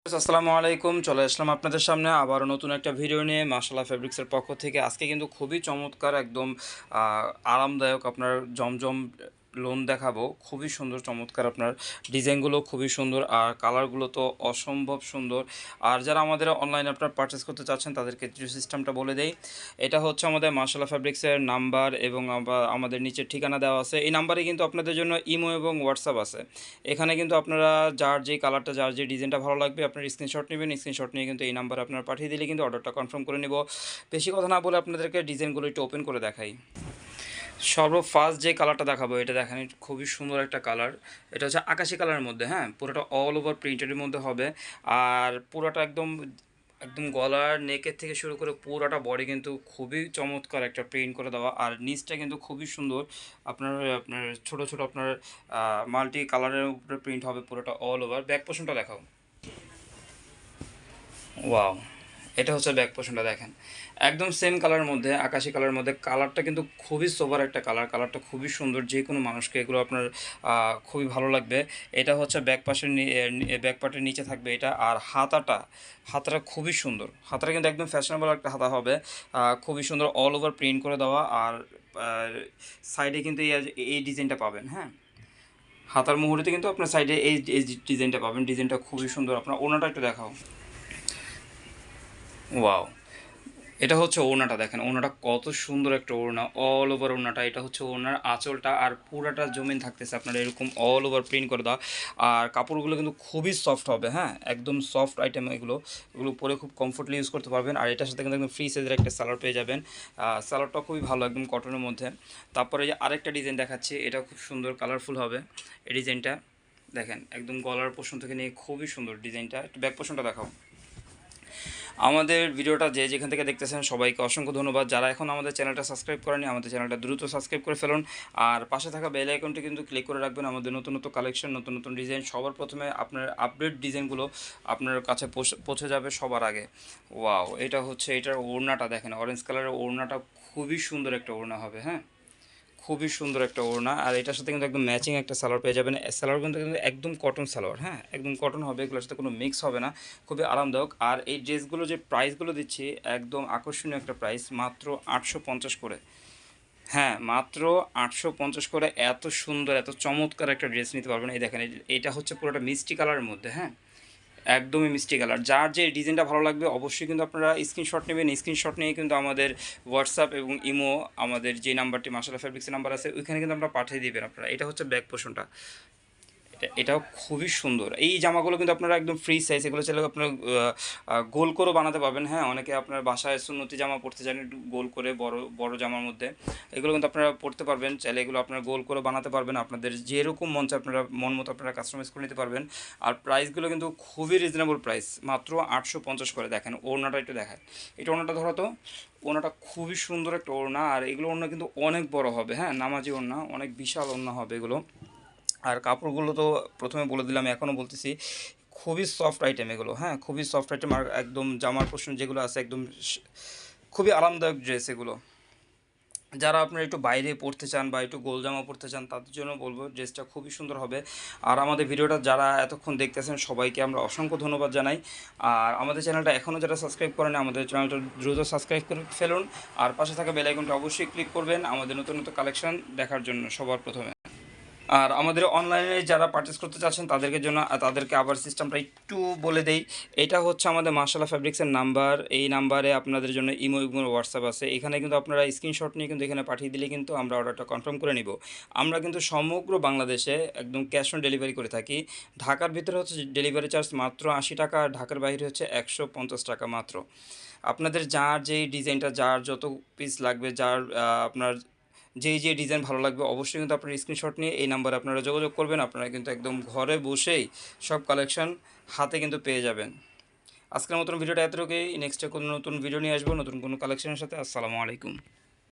আসসালামু আলাইকুম, চলে আসলাম আপনাদের সামনে আবারও নতুন একটা ভিডিও নিয়ে মাশাআল্লাহ ফেব্রিক্সের পক্ষ থেকে। আজকে কিন্তু খুবই চমৎকার একদম আরামদায়ক আপনার জমজম লোন দেখাবো। খুবই সুন্দর চমৎকার, আপনার ডিজাইনগুলো খুবই সুন্দর আর কালারগুলো তো অসম্ভব সুন্দর। আর যারা আমাদের অনলাইনে আপনার পারচেস করতে চাচ্ছেন তাদেরকে যে সিস্টেমটা বলে দেই, এটা হচ্ছে আমাদের মাশাআল্লাহ ফেব্রিক্সের নাম্বার এবং আমাদের নিচের ঠিকানা দেওয়া আছে। এই নাম্বারে কিন্তু আপনাদের জন্য ইমো এবং হোয়াটসঅ্যাপ আছে। এখানে কিন্তু আপনারা যার যেই কালারটা, যার যে ডিজাইনটা ভালো লাগবে আপনার স্ক্রিনশট নেবেন। স্ক্রিনশট নিয়ে কিন্তু এই নাম্বারে আপনারা পাঠিয়ে দিলে কিন্তু অর্ডারটা কনফার্ম করে নেব। বেশি কথা না বলে আপনাদেরকে ডিজাইনগুলো একটু ওপেন করে দেখাই। সর্বফার্স্ট যে কালারটা দেখাবো এটা দেখেন, খুবই সুন্দর একটা কালার। এটা হচ্ছে আকাশি কালারের মধ্যে, হ্যাঁ, পুরোটা অল ওভার প্রিন্টেডের মধ্যে হবে। আর পুরোটা একদম একদম গলার নেকের থেকে শুরু করে পুরোটা বডি কিন্তু খুবই চমৎকার একটা প্রিন্ট করে দেওয়া। আর নিচটা কিন্তু খুবই সুন্দর, আপনার আপনার ছোটো ছোটো আপনার মাল্টি কালারের উপরে প্রিন্ট হবে পুরোটা অল ওভার। ব্যাক পোর্শনটা দেখাও। ওয়াও, এটা হচ্ছে ব্যাক পোর্শনটা দেখেন, একদম সেম কালারের মধ্যে, আকাশি কালারের মধ্যে। কালারটা কিন্তু খুবই সোবার একটা কালার, কালারটা খুবই সুন্দর। যে কোনো মানুষকে এগুলো আপনার খুবই ভালো লাগবে। এটা হচ্ছে ব্যাক পাশের ব্যাক পার্টের নিচে থাকবে এটা। আর হাতাটা খুবই সুন্দর, হাতাটা কিন্তু একদম ফ্যাশনেবল একটা হাতা হবে, খুবই সুন্দর অল ওভার প্রিন্ট করে দেওয়া। আর সাইডে কিন্তু এই ডিজাইনটা পাবেন, হ্যাঁ, হাতার মুহুরিতে কিন্তু আপনার সাইডে এই ডিজাইনটা পাবেন। ডিজাইনটা খুবই সুন্দর। আপনার ওনাটা একটু দেখাও। ওয়াও, এটা হচ্ছে ওড়নাটা দেখেন, ওড়নাটা কত সুন্দর একটা ওড়না, অল ওভার ওড়নাটা। এটা হচ্ছে ওড়নার আঁচলটা, আর পুরাটা জমিন থাকতেছে আপনার এরকম অল ওভার প্রিন্ট করে দেওয়া। আর কাপড়গুলো কিন্তু খুবই সফট হবে, হ্যাঁ, একদম সফট আইটেম এগুলো। এগুলো পরে খুব কমফোর্টলি ইউজ করতে পারবেন। আর এটার সাথে কিন্তু একদম ফ্রি সাইজের একটা সালোয়ার পেয়ে যাবেন। সালোয়ারটা খুবই ভালো, একদম কটনের মধ্যে। তারপরে যে আরেকটা ডিজাইন দেখাচ্ছি, এটা খুব সুন্দর কালারফুল হবে এই ডিজাইনটা। দেখেন একদম গলার পোর্শন থেকে নিয়ে খুবই সুন্দর ডিজাইনটা। একটু ব্যাক পোর্শনটা দেখাও। আমাদের ভিডিওটা যে যেখান থেকে দেখতেছেন সবাইকে অসংখ্য ধন্যবাদ। যারা এখন আমাদের চ্যানেলটা সাবস্ক্রাইব করেনি, আমাদের চ্যানেলটা দ্রুত সাবস্ক্রাইব করে ফেলুন। আর পাশে থাকা বেল আইকনটি কিন্তু ক্লিক করে রাখবেন। আমাদের নতুন নতুন কালেকশন, নতুন নতুন ডিজাইন সবার প্রথমে আপনার আপডেট ডিজাইনগুলো আপনার কাছে পৌঁছে যাবে সবার আগে। ওয়াও, এটা হচ্ছে এটার ওড়নাটা দেখেন, অরেঞ্জ কালারের ওড়নাটা খুবই সুন্দর একটা ওড়না হবে, হ্যাঁ, খুবই সুন্দর একটা ওড়না। আর এটার সাথে কিন্তু একদম ম্যাচিং একটা সালোয়ার পেয়ে যাবেন। সালোয়ার কিন্তু একদম কটন সালোয়ার, হ্যাঁ, একদম কটন হবে, এগুলোর সাথে কোনো মিক্স হবে না, খুবই আরামদায়ক। আর এই ড্রেসগুলো যে প্রাইসগুলো দিচ্ছি একদম আকর্ষণীয় একটা প্রাইস, মাত্র 850 করে। হ্যাঁ, মাত্র 850 করে এত সুন্দর এত চমৎকার একটা ড্রেস নিতে পারবেন। এই দেখেন, এটা হচ্ছে পুরোটা মিষ্টি কালারের মধ্যে, হ্যাঁ, একদমই মিষ্টি কালার। যার যে ডিজাইনটা ভালো লাগবে অবশ্যই কিন্তু আপনারা স্ক্রিনশট নেবেন। স্ক্রিনশট নিয়ে কিন্তু আমাদের হোয়াটসঅ্যাপ এবং ইমো, আমাদের যে নাম্বারটি মাশাআল্লাহ ফেব্রিক্সের নাম্বার আছে ওইখানে কিন্তু আপনারা পাঠিয়ে দিবেন আপনারা। এটা হচ্ছে ব্যাক পোর্শনটা, এটাও খুবই সুন্দর। এই জামাগুলো কিন্তু আপনারা একদম ফ্রি সাইজ, এগুলো চাইলে আপনারা গোল করেও বানাতে পারবেন, হ্যাঁ, অনেকে আপনার বাসায় সুন্নতি জামা পরতে চান একটু গোল করে, বড় বড় জামার মধ্যে এগুলো কিন্তু আপনারা পরতে পারবেন। চাইলে এগুলো আপনারা গোল করে বানাতে পারবেন, আপনাদের যেরকম মন চায় আপনারা মন মতো আপনারা কাস্টমাইজ করে নিতে পারবেন। আর প্রাইসগুলো কিন্তু খুবই রিজনেবল প্রাইস, মাত্র 850 করে। দেখেন ওড়নাটা একটু দেখায়, এটা ওড়নাটা ধরো তো। ওড়নাটা খুবই সুন্দর একটা ওড়না। আর এগুলো ওড়না কিন্তু অনেক বড় হবে, হ্যাঁ, নামাজি ওড়না, অনেক বিশাল ওড়না হবে এগুলো। আর কাপড়গুলো তো প্রথমে বলে দিলাম, এখনও বলতেছি, খুবই সফট আইটেম এগুলো, হ্যাঁ, খুবই সফট আইটেম। আর একদম জামার পোর্শন যেগুলো আছে একদম খুবই আরামদায়ক ড্রেস এগুলো। যারা আপনারা একটু বাইরে পড়তে চান বা একটু গোল জামা পড়তে চান তাদের জন্য বলবো ড্রেসটা খুবই সুন্দর হবে। আর আমাদের ভিডিওটা যারা এতক্ষণ দেখতেছেন সবাইকে আমরা অসংখ্য ধন্যবাদ জানাই। আর আমাদের চ্যানেলটা এখনও যারা সাবস্ক্রাইব করেন আমাদের চ্যানেলটা দ্রুত সাবস্ক্রাইব করে ফেলুন। আর পাশে থাকা বেল আইকনটা অবশ্যই ক্লিক করবেন আমাদের নতুন নতুন কালেকশন দেখার জন্য সবার প্রথমে। আর আমাদের অনলাইনে যারা পারচেস করতে চাচ্ছেন তাদেরকে জন্য তাদেরকে আবার সিস্টেমটা একটু বলে দেই। এটা হচ্ছে আমাদের মাশাআল্লাহ ফেব্রিক্সের নাম্বার। এই নাম্বারে আপনাদের জন্য ইমো এবং হোয়াটসঅ্যাপ আছে। এখানে কিন্তু আপনারা স্ক্রিনশট নিয়ে কিন্তু এখানে পাঠিয়ে দিলে কিন্তু আমরা অর্ডারটা কনফার্ম করে নিব। আমরা কিন্তু সমগ্র বাংলাদেশে একদম ক্যাশ অন ডেলিভারি করে থাকি। ঢাকার ভিতরে হচ্ছে ডেলিভারি চার্জ মাত্র 80 টাকা, আর ঢাকার বাইরে হচ্ছে 150 টাকা মাত্র। আপনাদের যার যেই ডিজাইনটা, যার যত পিস লাগবে, যার আপনার যেই যে ডিজাইন ভালো লাগবে অবশ্যই কিন্তু আপনার স্ক্রিনশট নিয়ে এই নাম্বারে আপনারা যোগাযোগ করবেন। আপনারা কিন্তু একদম ঘরে বসেই সব কালেকশন হাতে কিন্তু পেয়ে যাবেন। আজকের মতন ভিডিওটা এতটুকুই। নেক্সটে কোনো নতুন ভিডিও নিয়ে আসবো নতুন কোনো কালেকশনের সাথে। আসসালামু আলাইকুম।